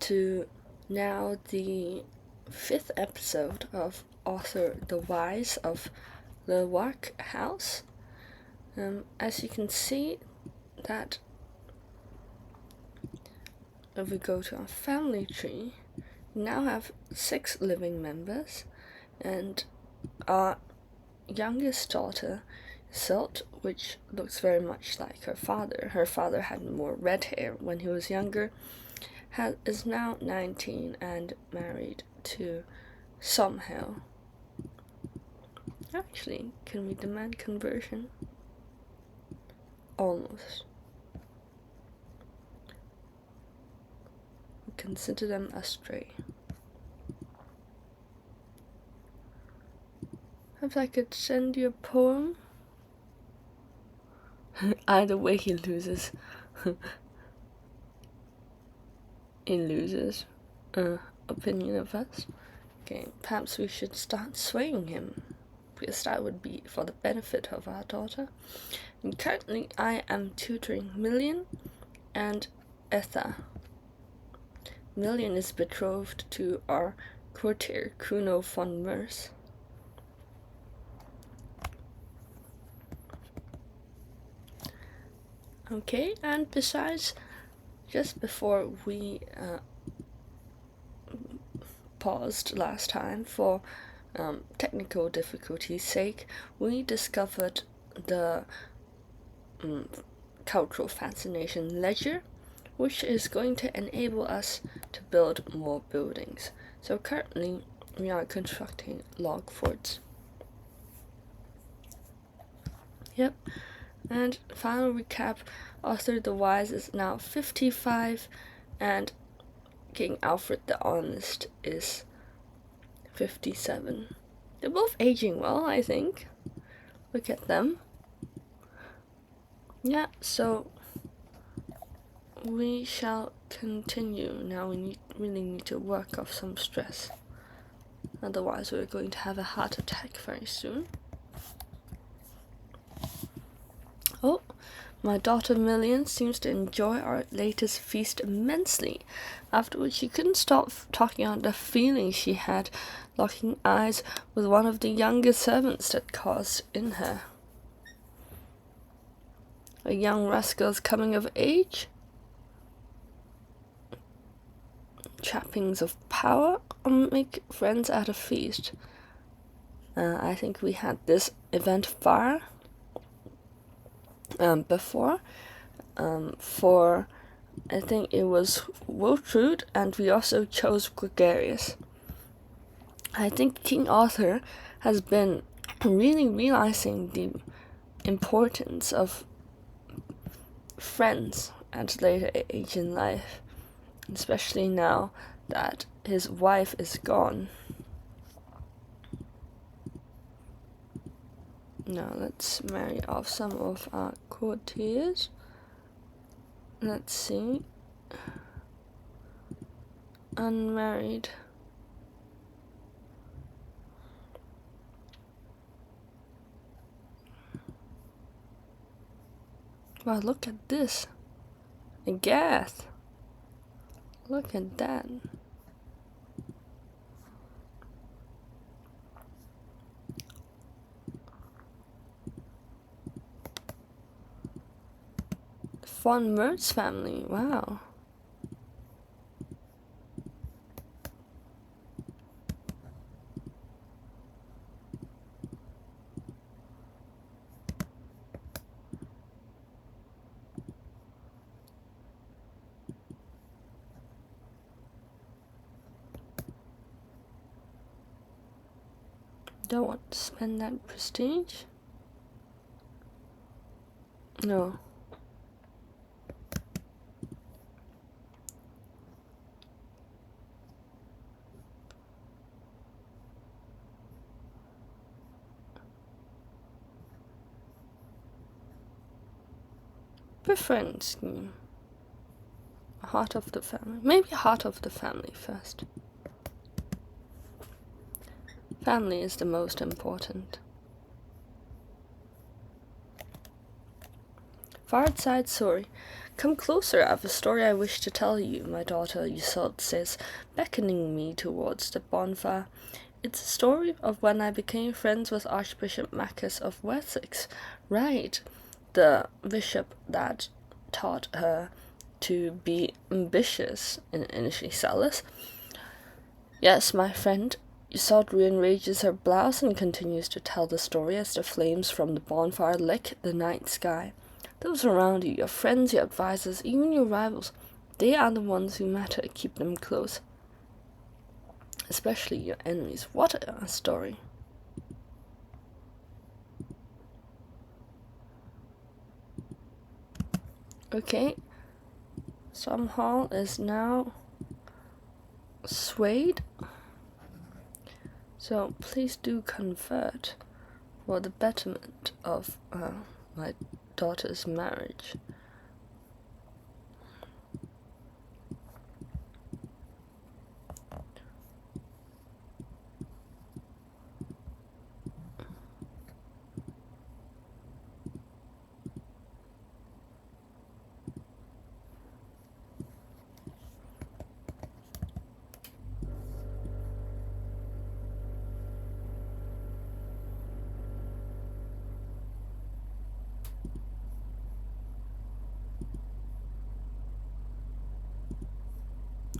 to now the 5th episode of Author the Wise of Llywarch House. As you can see, that if we go to our family tree, we now have 6 living members, and our youngest daughter, Isolde, which looks very much like her father. Her father had more red hair when he was younger, is now 19 and married to Somehow. Actually, can we demand conversion? Almost. We consider them astray. Perhaps I could send you a poem? Either way, he loses. He loses opinion of us. Okay, perhaps we should start swaying him, because that would be for the benefit of our daughter. And currently I am tutoring Million and Etha. Million is betrothed to our courtier, Kuno von Mers. Okay, and besides, just before we paused last time for technical difficulties' sake, we discovered the cultural fascination ledger, which is going to enable us to build more buildings. So currently we are constructing log forts. Yep. And final recap, Arthur the Wise is now 55, and King Alfred the Honest is 57. They're both aging well, I think. Look at them. Yeah, so we shall continue. Now we really need to work off some stress. Otherwise we're going to have a heart attack very soon. Oh, my daughter Million seems to enjoy our latest feast immensely, after which she couldn't stop talking about the feelings she had locking eyes with one of the younger servants that caused in her. A young rascal's coming of age? Trappings of power? Or make friends at a feast? I think we had this event far before. For I think it was Wiltrude, and we also chose Gregarious. I think King Arthur has been really realizing the importance of friends at a later age in life, especially now that his wife is gone. Now let's marry off some of our courtiers. Let's see. Unmarried. Wow, look at this. A Gath. Look at that. Von Mertz family, wow. Don't want to spend that prestige? No. Preference scheme. Heart of the family. Maybe heart of the family first. Family is the most important. Fireside story. Come closer, I have a story I wish to tell you, my daughter, Isolde says, beckoning me towards the bonfire. It's a story of when I became friends with Archbishop Maccus of Wessex. Right, the bishop that taught her to be ambitious and initially zealous. Yes, my friend. Isolde rearranges her blouse and continues to tell the story as the flames from the bonfire lick the night sky. Those around you, your friends, your advisors, even your rivals, they are the ones who matter. Keep them close. Especially your enemies. What a story. Okay. Some hall is now swayed. So please do convert for the betterment of my daughter's marriage.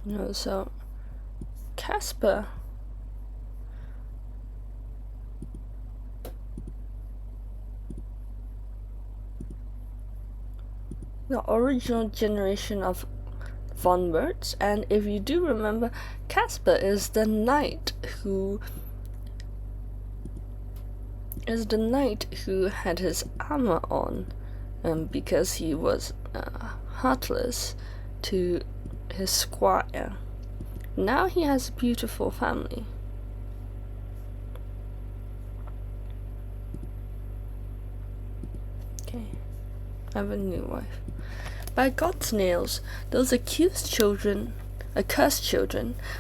No, so Casper the original generation of von Wirtz, and if you do remember, Casper is the knight who had his armor on, because he was heartless to his squire. Now he has a beautiful family. Okay, I have a new wife. By God's nails, those accursed children,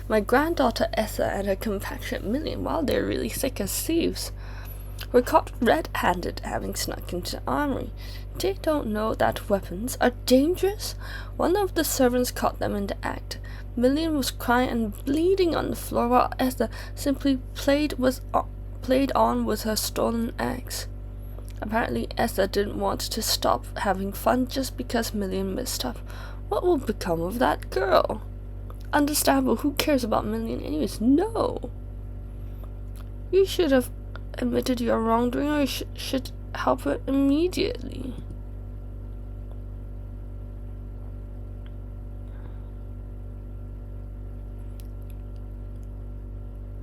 my granddaughter Essa and her compatriot Million, while they're really thick as thieves, were caught red-handed having snuck into the armory. They don't know that weapons are dangerous. One of the servants caught them in the act. Million was crying and bleeding on the floor while Essa simply played on with her stolen axe. Apparently, Essa didn't want to stop having fun just because Million missed up. What will become of that girl? Understandable, who cares about Million anyways? No! You should have admitted your wrongdoing, or you should help her immediately.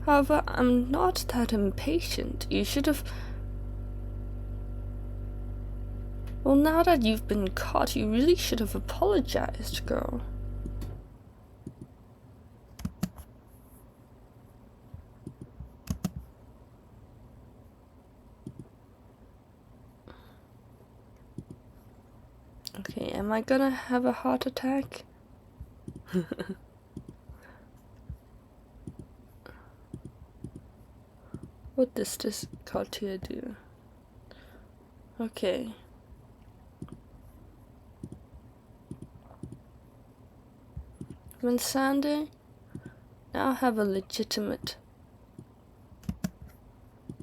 However, I'm not that impatient. You should have... Well, now that you've been caught, you really should have apologized, girl. Okay, am I gonna have a heart attack? What does this courtier do? Okay. When Sunday now have a legitimate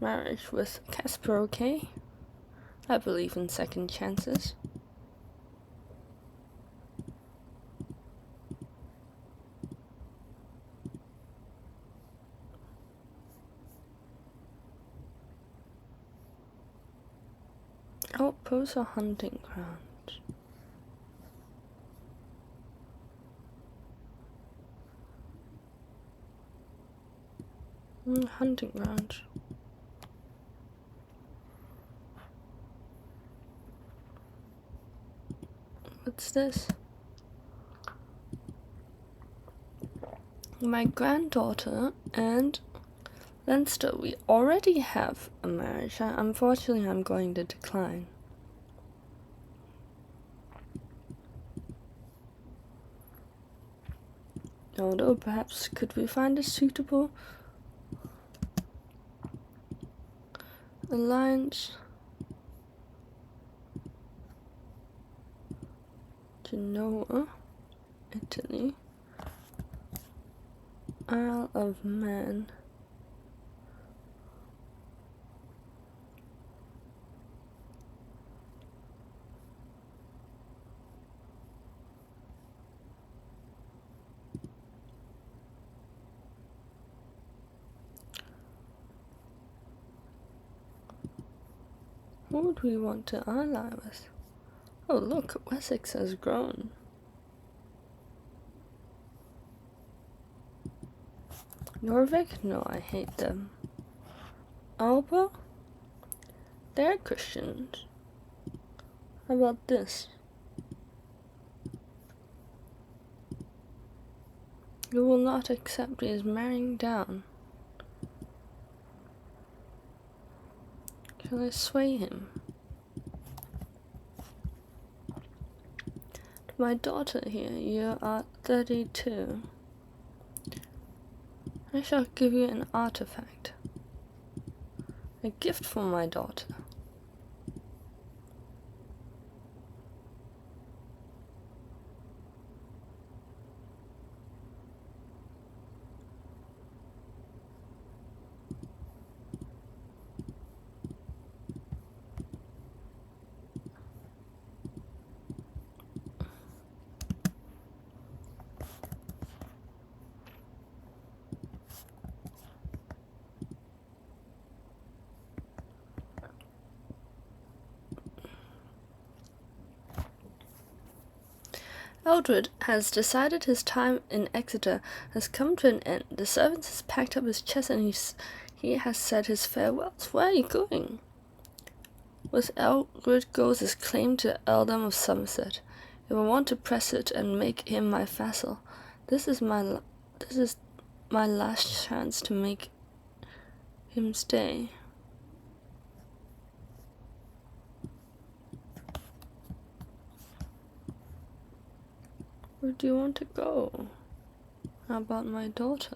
marriage with Casper, okay? I believe in second chances. Outpost or hunting ground? Hunting ground. What's this? My granddaughter and Leinster, we already have a marriage. Unfortunately, I'm going to decline. Although perhaps could we find a suitable alliance? Genoa, Italy, Isle of Man, who would we want to ally with? Oh look, Wessex has grown. Norvik? No, I hate them. Alba? They're Christians. How about this? You will not accept his marrying down. Shall I sway him? My daughter here, you are 32. I shall give you an artifact. A gift from my daughter. Eldred has decided his time in Exeter has come to an end. The servants has packed up his chest and he has said his farewells. Where are you going? With Eldred goes his claim to the earldom of Somerset. If I want to press it and make him my vassal, this is my last chance to make him stay. Where do you want to go? How about my daughter?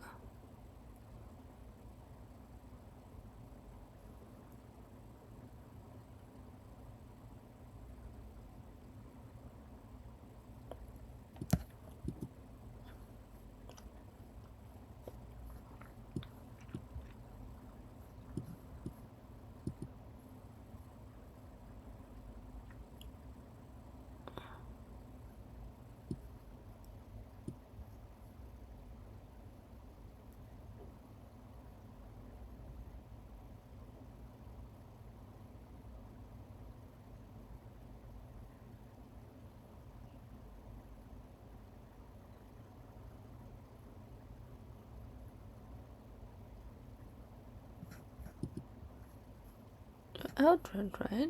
Eldred, right?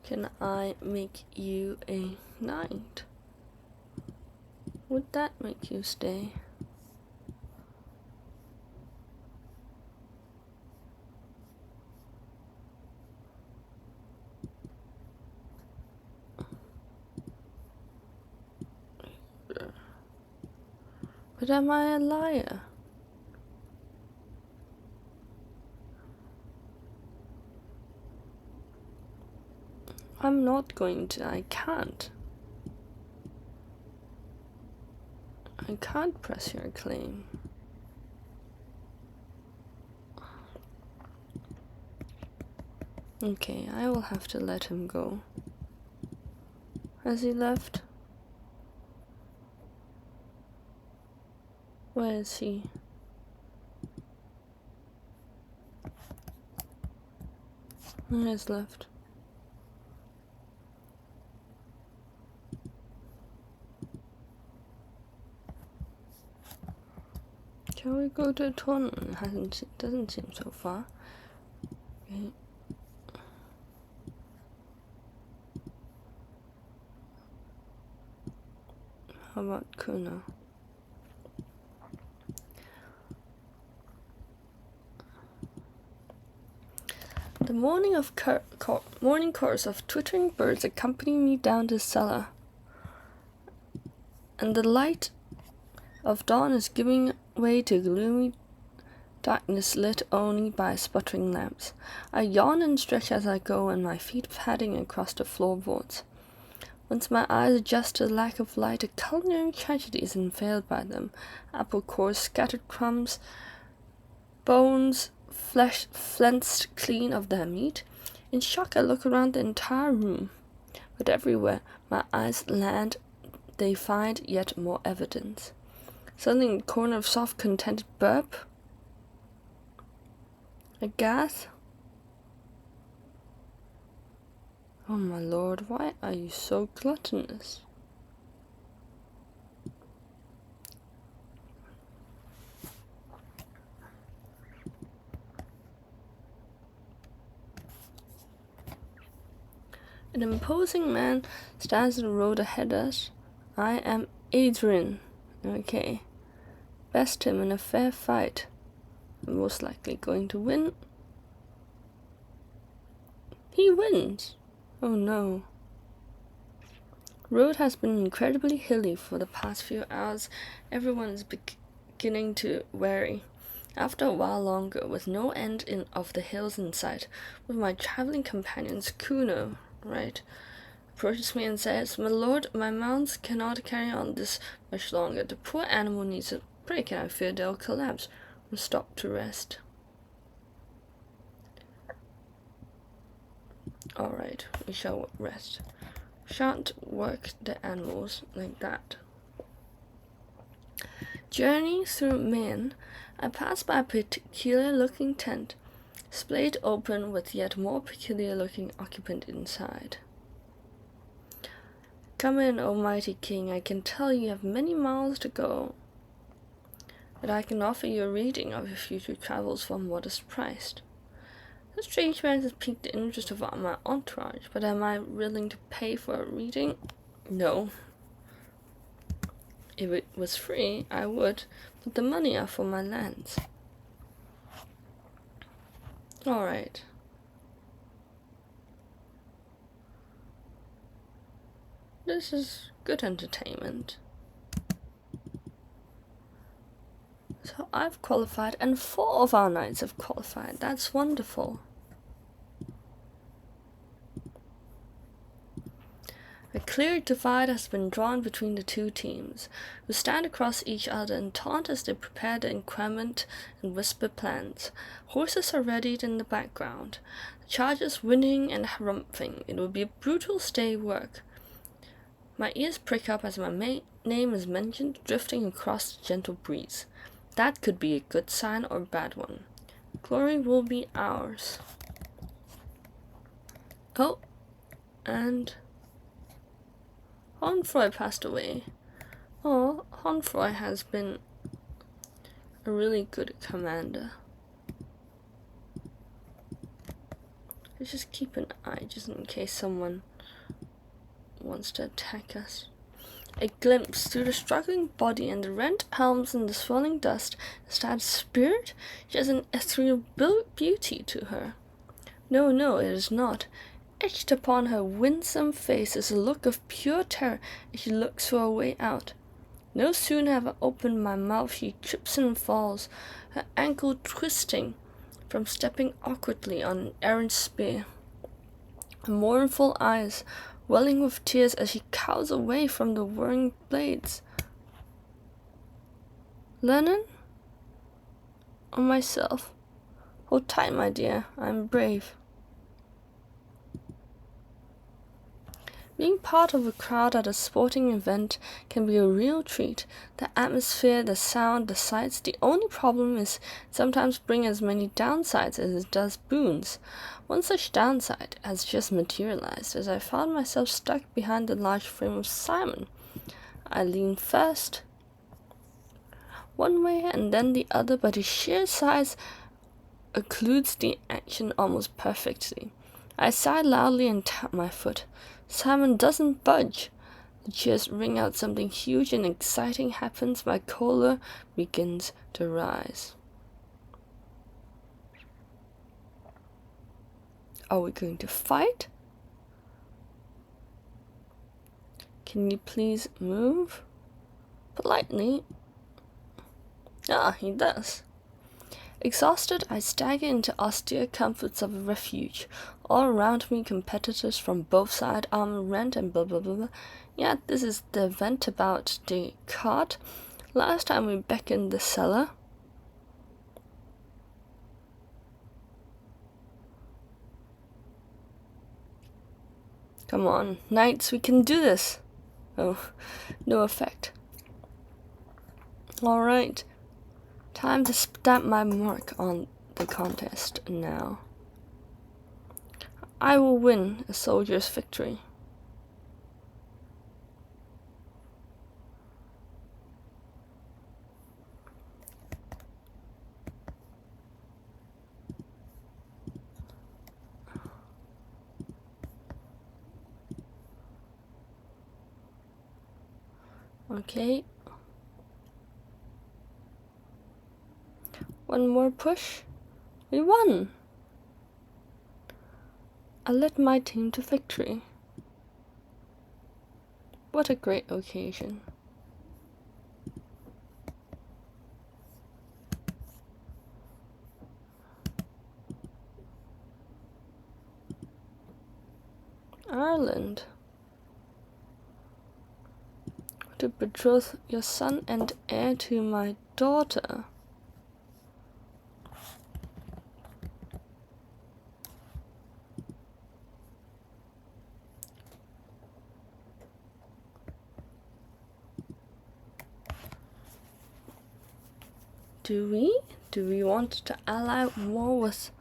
Can I make you a knight? Would that make you stay? But am I a liar? I'm not going to. I can't. I can't press your claim. Okay, I will have to let him go. Has he left? Where is he? He has left. Shall we go to a tournament? Doesn't seem so far. Okay. How about Kuna? The morning chorus of twittering birds accompany me down the cellar, and the light of dawn is giving way to gloomy darkness lit only by sputtering lamps. I yawn and stretch as I go, and my feet padding across the floorboards. Once my eyes adjust to the lack of light, a culinary tragedy is unveiled by them. Apple cores, scattered crumbs, bones, flesh flensed clean of their meat. In shock, I look around the entire room, but everywhere my eyes land, they find yet more evidence. Suddenly, in the corner of soft, contented burp, a gas. Oh my lord, why are you so gluttonous? An imposing man stands in the road ahead of us. I am Adrian. Okay. Best him in a fair fight. I'm most likely going to win. He wins. Oh no. Road has been incredibly hilly for the past few hours. Everyone is beginning to weary. After a while longer, with no end of the hills in sight, with my traveling companions, Kuno, approaches me and says, "My lord, my mounts cannot carry on this much longer. The poor animal needs a break, and I fear they'll collapse or stop to rest." Alright, we shall rest. Shan't work the animals like that. Journeying through Maine, I pass by a peculiar-looking tent, splayed open with yet more peculiar-looking occupant inside. "Come in, O mighty king. I can tell you have many miles to go, but I can offer you a reading of your future travels for a modest price." The strange man has piqued the interest of my entourage, but am I willing to pay for a reading? No. If it was free, I would, but the money are for my lands. Alright. This is good entertainment. So I've qualified, and 4 of our knights have qualified. That's wonderful. A clear divide has been drawn between the two teams, who stand across each other and taunt as they prepare the equipment and whisper plans. Horses are readied in the background, the chargers whinnying and harumphing. It will be a brutal day work. My ears prick up as my name is mentioned, drifting across the gentle breeze. That could be a good sign or a bad one. Glory will be ours. Oh, and Honfroy passed away. Oh, Honfroy has been a really good commander. Let's just keep an eye, just in case someone wants to attack us. A glimpse through the struggling body and the rent helms and the swirling dust. Is that a spirit? She has an ethereal beauty to her. No, it is not. Etched upon her winsome face is a look of pure terror as she looks for a way out. No sooner have I opened my mouth, she trips and falls, her ankle twisting from stepping awkwardly on an errant spear. Her mournful eyes welling with tears as she cows away from the whirring blades. Lennon? Or myself? Hold tight, my dear, I am brave. Being part of a crowd at a sporting event can be a real treat. The atmosphere, the sound, the sights. The only problem is sometimes bring as many downsides as it does boons. One such downside has just materialized as I found myself stuck behind the large frame of Simon. I leaned first one way and then the other, but his sheer size occludes the action almost perfectly. I sighed loudly and tapped my foot. Simon doesn't budge. The cheers ring out. Something huge and exciting happens. My choler begins to rise. Are we going to fight? Can you please move? Politely. Ah, he does. Exhausted, I stagger into austere comforts of a refuge. All around me, competitors from both sides, armor rent and blah blah blah blah. Yeah, this is the event about the cart. Last time we back in the cellar. Come on, knights, we can do this. Oh, no effect. Alright. Time to stamp my mark on the contest now. I will win a soldier's victory. Okay. One more push. We won! I led my team to victory. What a great occasion. Ireland. To betroth your son and heir to my daughter. Do we want to ally more with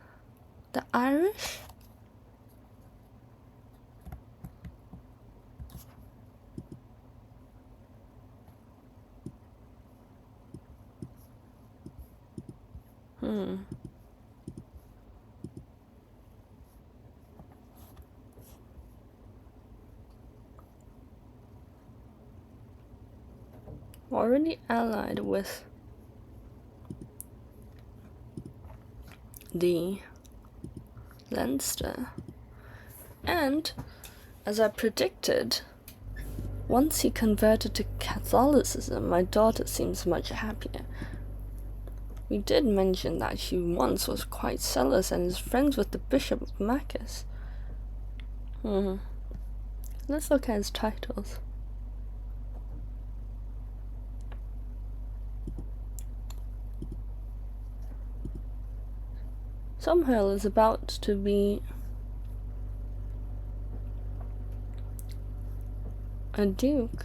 the Irish? Already allied with the Leinster. And, as I predicted, once he converted to Catholicism, my daughter seems much happier. We did mention that she once was quite zealous and is friends with the Bishop of Macus. Let's look at his titles. Somhill is about to be a duke.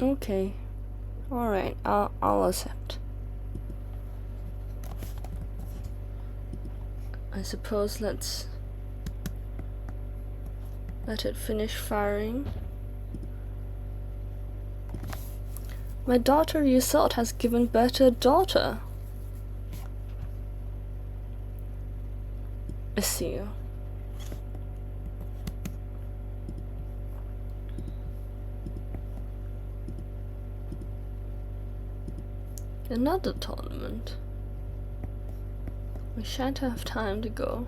Okay. Alright, I'll accept. I suppose let's let it finish firing. My daughter Iseult has given birth to a daughter. I see you. Another tournament. We shan't have time to go.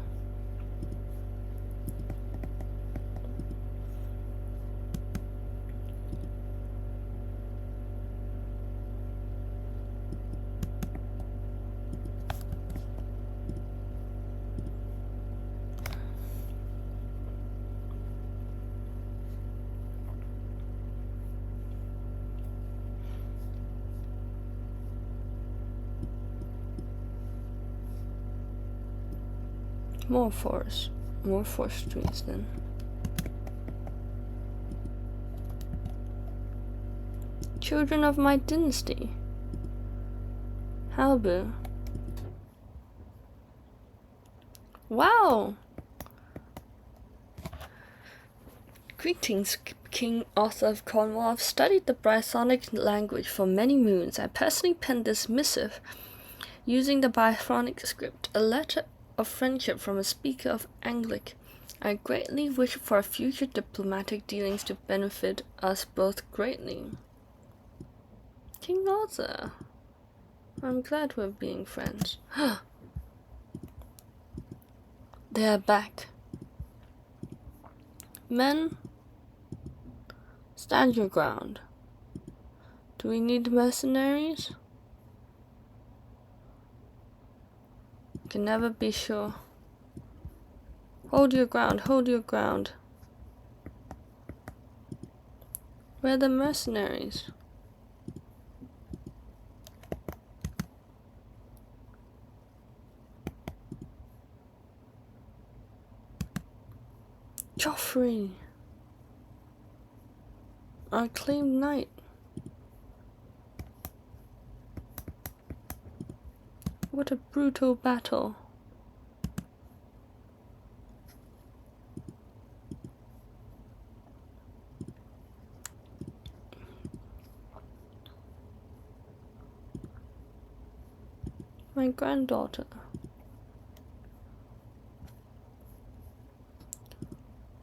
More forest trees then. Children of my dynasty. Halbu. Wow! Greetings, King Arthur of Cornwall. I've studied the Brythonic language for many moons. I personally penned this missive using the Brythonic script, a letter of friendship from a speaker of Anglic. I greatly wish for future diplomatic dealings to benefit us both greatly. King Arthur, I'm glad we're being friends. They are back. Men, stand your ground. Do we need mercenaries? Can never be sure. Hold your ground, hold your ground. Where are the mercenaries? Joffrey! Our claimed knight. What a brutal battle. My granddaughter.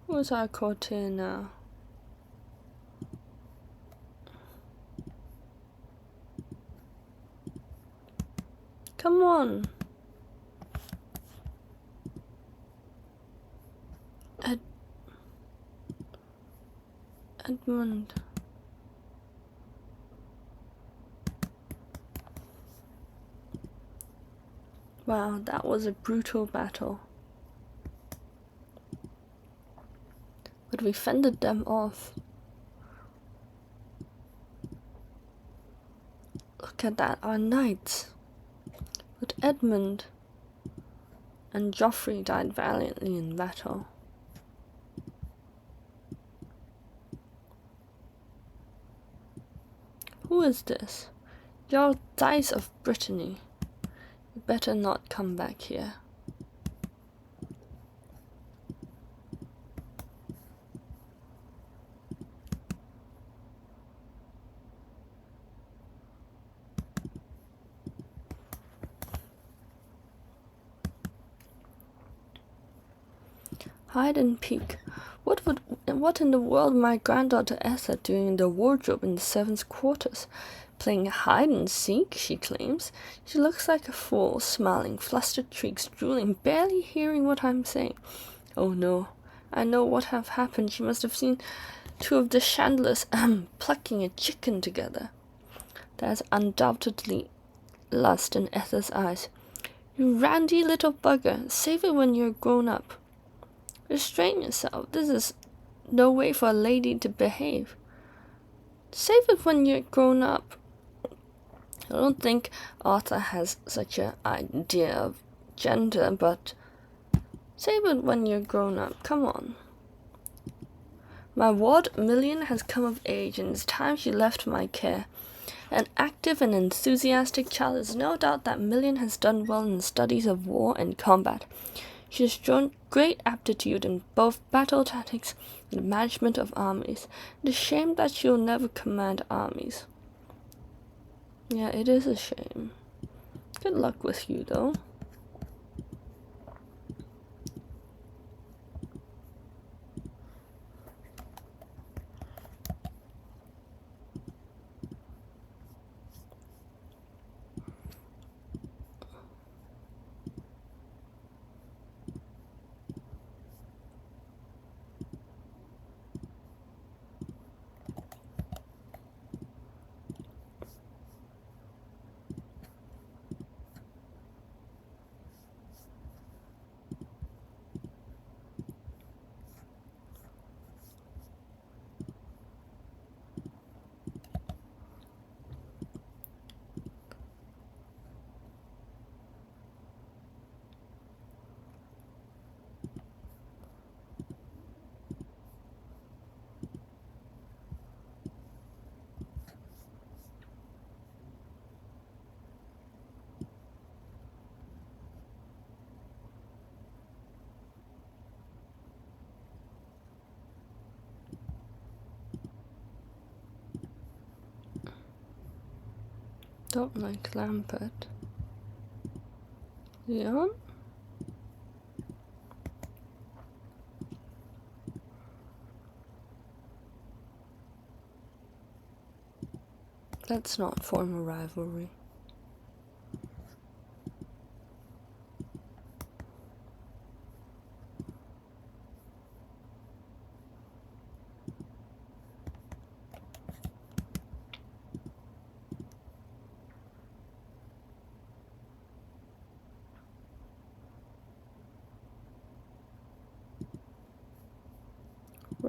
Who's our courtier now? Come on. Edmund. Wow, that was a brutal battle. But we fended them off. Look at that, our knights. But Edmund and Joffrey died valiantly in battle. Who is this? Jarl Dice of Brittany. You better not come back here. Hide and peek. What in the world my granddaughter Essa doing in the wardrobe in the servants' quarters? Playing hide and seek, she claims. She looks like a fool, smiling, flustered cheeks, drooling, barely hearing what I'm saying. Oh no, I know what have happened. She must have seen two of the chandlers plucking a chicken together. There's undoubtedly lust in Etha's eyes. You randy little bugger, save it when you're grown up. Restrain yourself. This is no way for a lady to behave. Save it when you're grown up. I don't think Arthur has such an idea of gender, but save it when you're grown up. Come on. My ward, Million, has come of age, and it's time she left my care. An active and enthusiastic child, is no doubt that Million has done well in the studies of war and combat. She has shown great aptitude in both battle tactics and the management of armies. It is a shame that she will never command armies. Yeah, it is a shame. Good luck with you, though. Don't like Lambert. Leon? Let's not form a rivalry.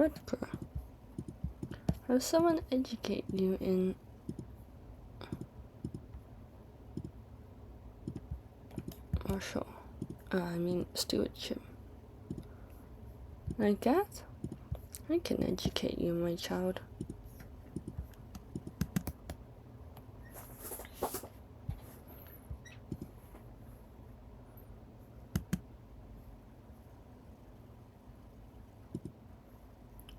Rutger, have someone educate you in martial, stewardship. Like that? I can educate you, my child.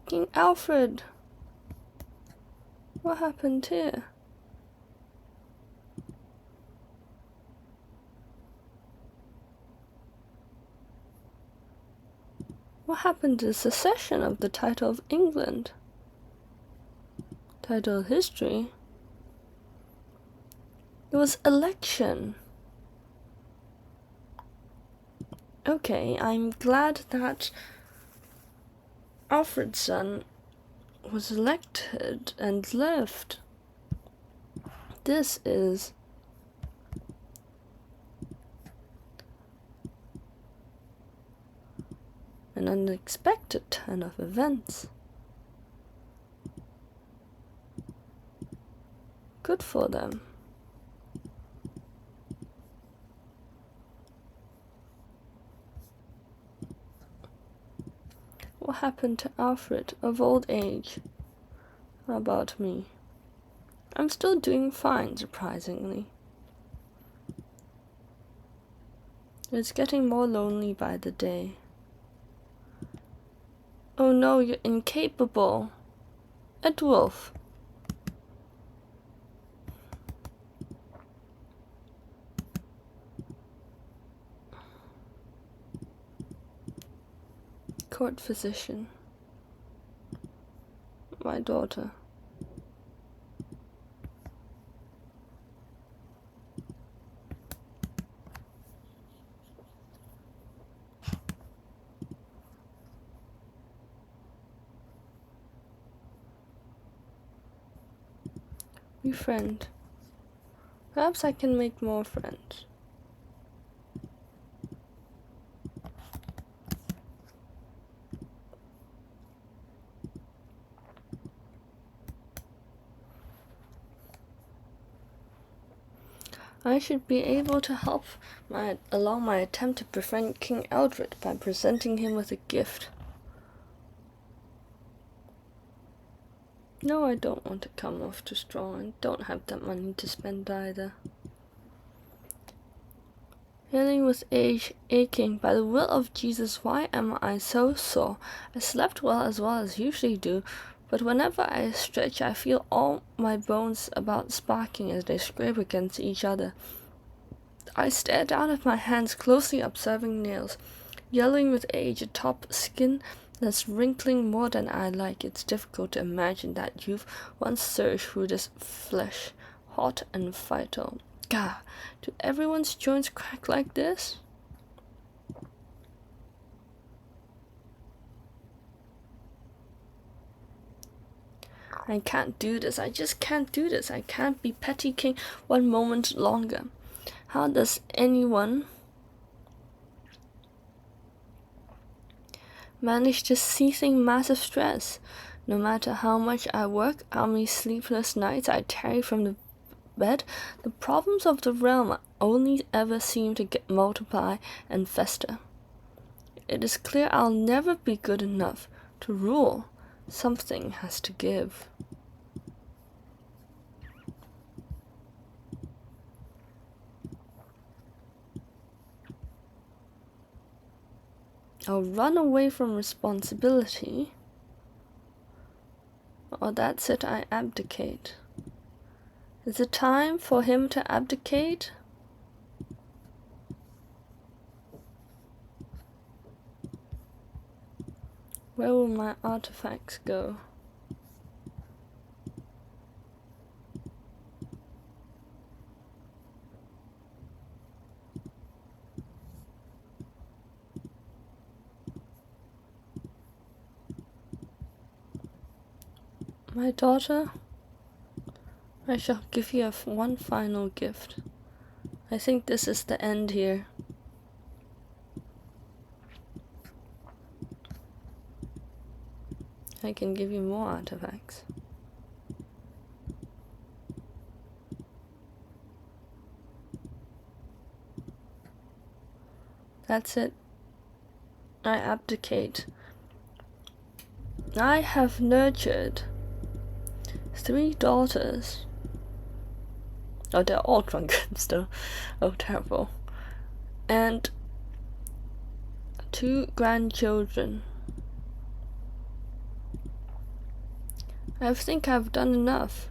King Alfred! What happened here? What happened to the secession of the title of England? Title history? It was election. Okay, I'm glad that Alfred's son was elected and left. This is an unexpected turn of events. Good for them. What happened to Alfred of old age? How about me? I'm still doing fine, surprisingly. It's getting more lonely by the day. Oh no, you're incapable. Edwulf. Court physician. My daughter. Befriend. Perhaps I can make more friends. I should be able to help along my attempt to befriend King Eldred by presenting him with a gift. No, I don't want to come off too strong and don't have that money to spend either. Ailing with age, aching, by the will of Jesus, why am I so sore? I slept well as usually do, but whenever I stretch, I feel all my bones about sparking as they scrape against each other. I stare down at my hands, closely observing nails. Yellowing with age atop skin that's wrinkling more than I like. It's difficult to imagine that youth once surged through this flesh, hot and vital. Gah, do everyone's joints crack like this? I can't do this. I just can't do this. I can't be petty king one moment longer. How does anyone manage this seething mass of stress? No matter how much I work, how many sleepless nights I tarry from the bed, the problems of the realm only ever seem to multiply and fester. It is clear I'll never be good enough to rule. Something has to give. I'll run away from responsibility, or that's it, I abdicate. Is it time for him to abdicate? Where will my artifacts go? My daughter, I shall give you one final gift. I think this is the end here. I can give you more artifacts. That's it. I abdicate. I have nurtured 3 daughters. Oh, they're all drunken still. Oh, terrible. And 2 grandchildren. I think I've done enough.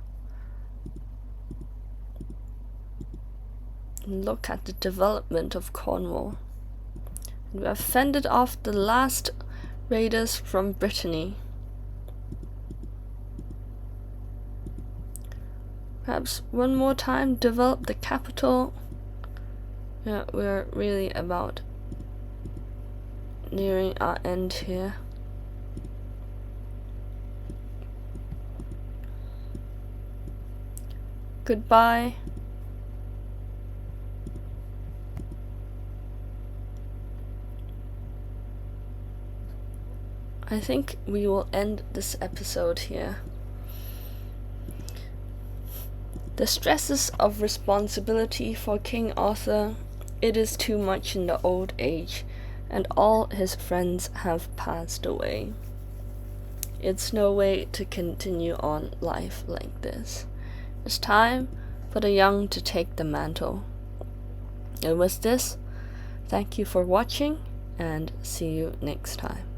Look at the development of Cornwall. We have fended off the last raiders from Brittany. Perhaps one more time develop the capital. Yeah, we're really about nearing our end here. Goodbye. I think we will end this episode here. The stresses of responsibility for King Arthur, it is too much in the old age, and all his friends have passed away. It's no way to continue on life like this. It's time for the young to take the mantle. And with this, thank you for watching, and see you next time.